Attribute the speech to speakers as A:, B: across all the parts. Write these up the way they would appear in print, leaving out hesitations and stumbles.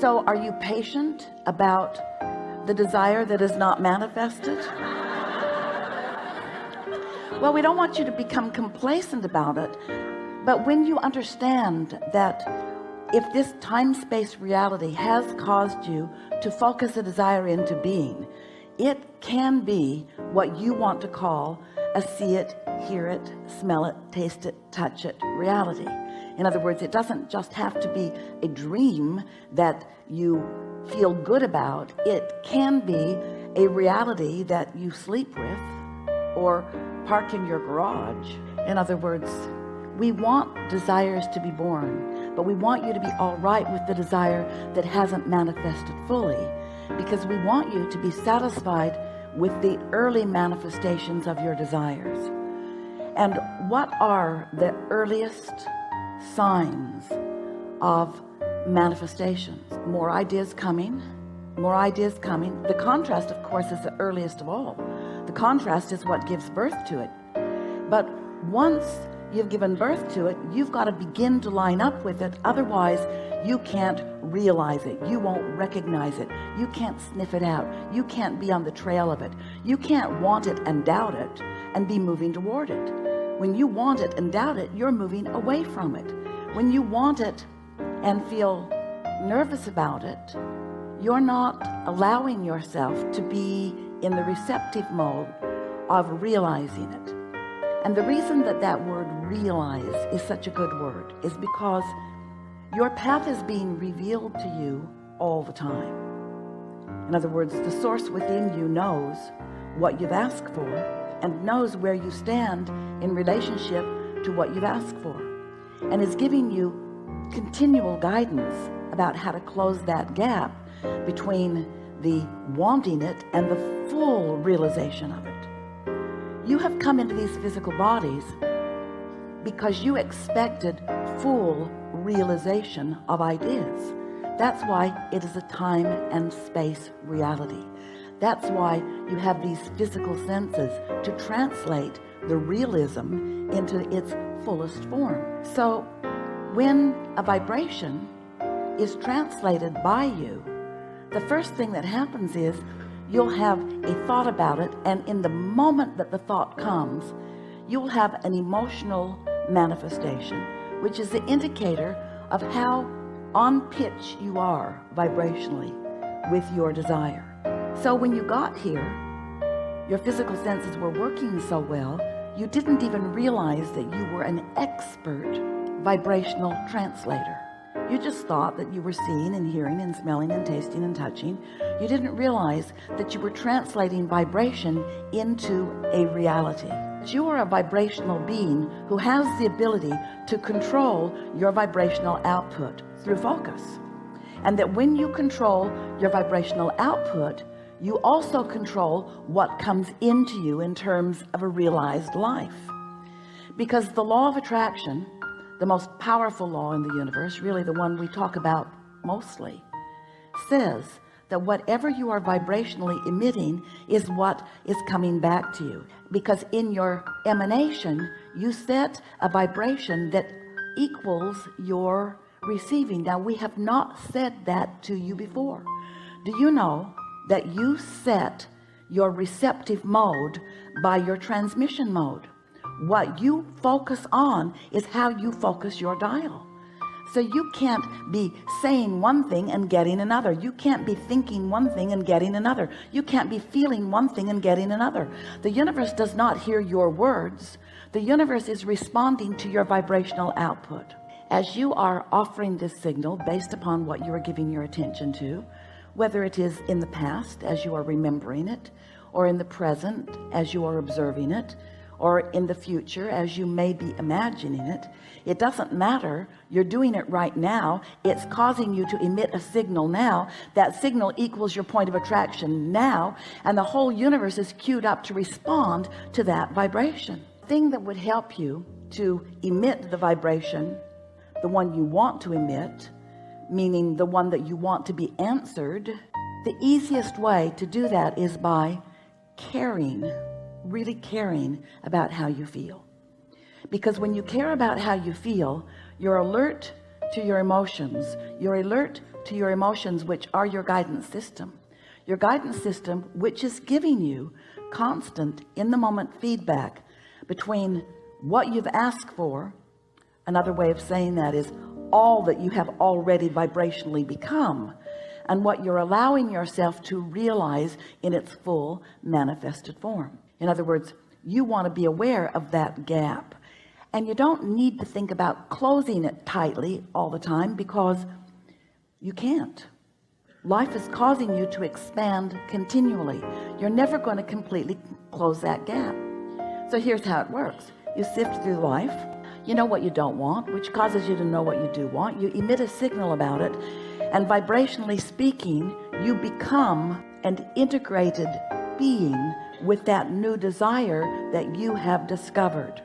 A: So are you patient about the desire that is not manifested? Well, we don't want you to become complacent about it, but when you understand that if this time-space reality has caused you to focus a desire into being, it can be what you want to call a see it, hear it, smell it, taste it, touch it reality. In other words, it doesn't just have to be a dream that you feel good about. It can be a reality that you sleep with or park in your garage. In other words, we want desires to be born, but we want you to be all right with the desire that hasn't manifested fully, because we want you to be satisfied with the early manifestations of your desires. And what are the earliest signs of manifestations? More ideas coming, more ideas coming. The contrast, of course, is the earliest of all. The contrast is what gives birth to it. But once you've given birth to it, you've got to begin to line up with it. Otherwise you can't realize it, you won't recognize it, you can't sniff it out, you can't be on the trail of it, you can't want it and doubt it and be moving toward it. When you want it and doubt it, you're moving away from it. When you want it and feel nervous about it, you're not allowing yourself to be in the receptive mode of realizing it. And the reason that that word realize is such a good word is because your path is being revealed to you all the time. In other words, the source within you knows what you've asked for and knows where you stand in relationship to what you've asked for, and is giving you continual guidance about how to close that gap between the wanting it and the full realization of it. You have come into these physical bodies because you expected full realization of ideas. That's why it is a time and space reality. That's why you have these physical senses to translate the realism into its fullest form. So when a vibration is translated by you, the first thing that happens is you'll have a thought about it, and in the moment that the thought comes, you'll have an emotional manifestation, which is the indicator of how on pitch you are vibrationally with your desire. So when you got here, your physical senses were working so well, you didn't even realize that you were an expert vibrational translator. You just thought that you were seeing and hearing and smelling and tasting and touching. You didn't realize that you were translating vibration into a reality. You are a vibrational being who has the ability to control your vibrational output through focus. And that when you control your vibrational output, you also control what comes into you in terms of a realized life. Because the law of attraction, the most powerful law in the universe, really the one we talk about mostly, says that whatever you are vibrationally emitting is what is coming back to you. Because in your emanation, you set a vibration that equals your receiving. Now, we have not said that to you before. Do you know that you set your receptive mode by your transmission mode? What you focus on is how you focus your dial. So you can't be saying one thing and getting another. You can't be thinking one thing and getting another. You can't be feeling one thing and getting another. The universe does not hear your words. The universe is responding to your vibrational output. As you are offering this signal based upon what you are giving your attention to, whether it is in the past as you are remembering it, or in the present as you are observing it, or in the future as you may be imagining it, it doesn't matter. You're doing it right now. It's causing you to emit a signal now. That signal equals your point of attraction now, and the whole universe is queued up to respond to that vibration. The thing that would help you to emit the vibration, the one you want to emit, meaning the one that you want to be answered, the easiest way to do that is by caring, really caring about how you feel. Because when you care about how you feel, you're alert to your emotions, you're alert to your emotions, which are your guidance system. Your guidance system, which is giving you constant in the moment feedback between what you've asked for. Another way of saying that is all that you have already vibrationally become, and what you're allowing yourself to realize in its full manifested form. In other words, you want to be aware of that gap, and you don't need to think about closing it tightly all the time, because you can't. Life is causing you to expand continually. You're never going to completely close that gap. So here's how it works. You sift through life. You know what you don't want, which causes you to know what you do want. You emit a signal about it, and vibrationally speaking, you become an integrated being with that new desire that you have discovered.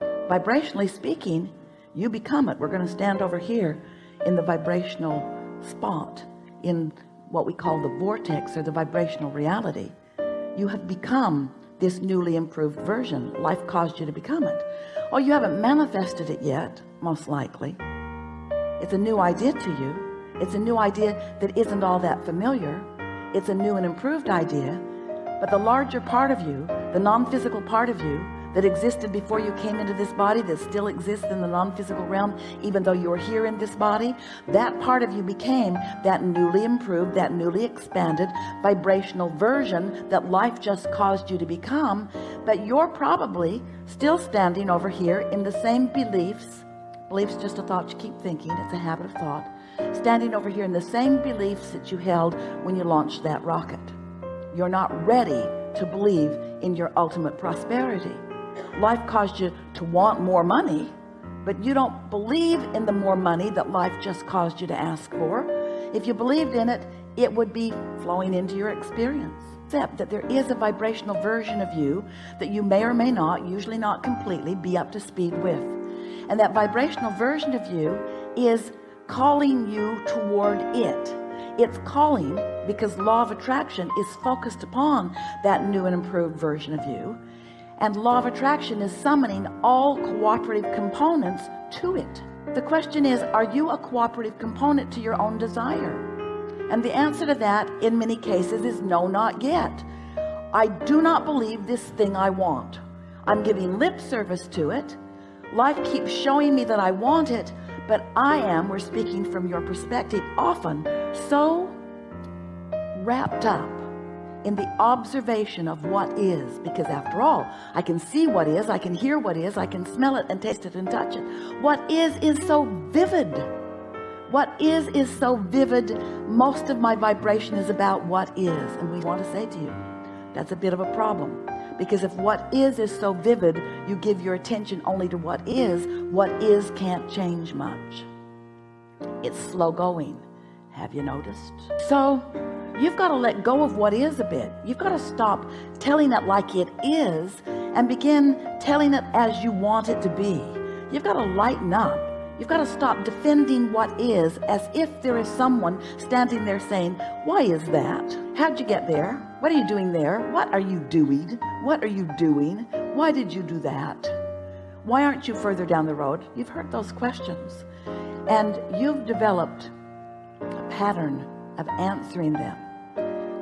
A: Vibrationally speaking, you become it. We're going to stand over here in the vibrational spot, in what we call the vortex, or the vibrational reality. You have become this newly improved version. Life caused you to become it. Oh, you haven't manifested it yet, most likely. It's a new idea to you. It's a new idea that isn't all that familiar. It's a new and improved idea. But the larger part of you, the non-physical part of you that existed before you came into this body, that still exists in the non-physical realm even though you're here in this body, that part of you became that newly improved, that newly expanded vibrational version that life just caused you to become. But you're probably still standing over here in the same beliefs. Beliefs just a thought you keep thinking. It's a habit of thought. Standing over here in the same beliefs that you held when you launched that rocket. You're not ready to believe in your ultimate prosperity. Life caused you to want more money, but you don't believe in the more money that life just caused you to ask for. If you believed in it, it would be flowing into your experience. Except that there is a vibrational version of you that you may or may not, usually not completely, be up to speed with. And that vibrational version of you is calling you toward it. It's calling because law of attraction is focused upon that new and improved version of you. And law of attraction is summoning all cooperative components to it. The question is, are you a cooperative component to your own desire? And the answer to that in many cases is no, not yet. I do not believe this thing I want. I'm giving lip service to it. Life keeps showing me that I want it, but I am, we're speaking from your perspective, often so wrapped up in the observation of what is, because after all, I can see what is, I can hear what is, I can smell it and taste it and touch it. What is so vivid. What is so vivid. Most of my vibration is about what is, and we want to say to you, that's a bit of a problem, because if what is so vivid, you give your attention only to what is can't change much. It's slow going. Have you noticed? So you've got to let go of what is a bit. You've got to stop telling it like it is and begin telling it as you want it to be. You've got to lighten up. You've got to stop defending what is as if there is someone standing there saying, why is that? How'd you get there? What are you doing there? What are you doing? What are you doing? Why did you do that? Why aren't you further down the road? You've heard those questions, and you've developed a pattern of answering them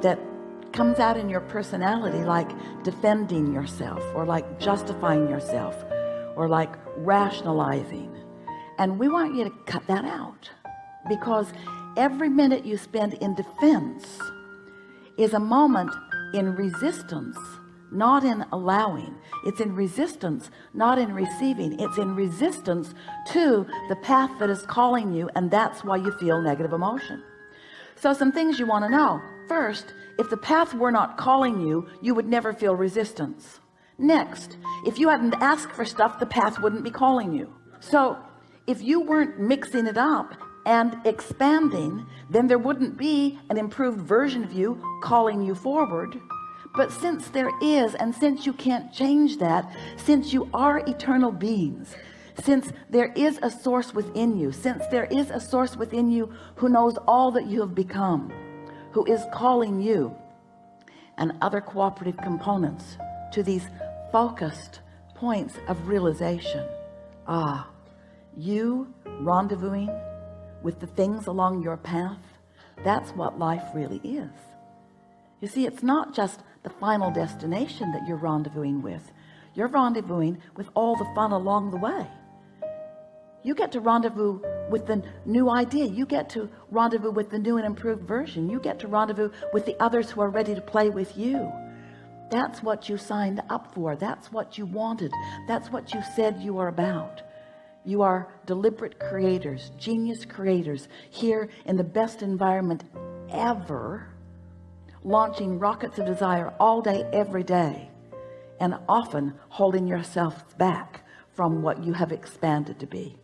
A: that comes out in your personality, like defending yourself, or like justifying yourself, or like rationalizing. And we want you to cut that out, because every minute you spend in defense is a moment in resistance, not in allowing. It's in resistance, not in receiving. It's in resistance to the path that is calling you, and that's why you feel negative emotion. So some things you want to know. First, if the path were not calling you, you would never feel resistance. Next, if you hadn't asked for stuff, the path wouldn't be calling you. So if you weren't mixing it up and expanding, then there wouldn't be an improved version of you calling you forward. But since there is, and since you can't change that, since you are eternal beings, since there is a source within you, since there is a source within you who knows all that you have become, who is calling you and other cooperative components to these focused points of realization. You rendezvousing with the things along your path, that's what life really is. You see, it's not just the final destination that you're rendezvousing with. You're rendezvousing with all the fun along the way. You get to rendezvous with the new idea. You get to rendezvous with the new and improved version. You get to rendezvous with the others who are ready to play with you. That's what you signed up for. That's what you wanted. That's what you said you are about. You are deliberate creators, genius creators, here in the best environment ever, launching rockets of desire all day, every day, and often holding yourself back from what you have expanded to be.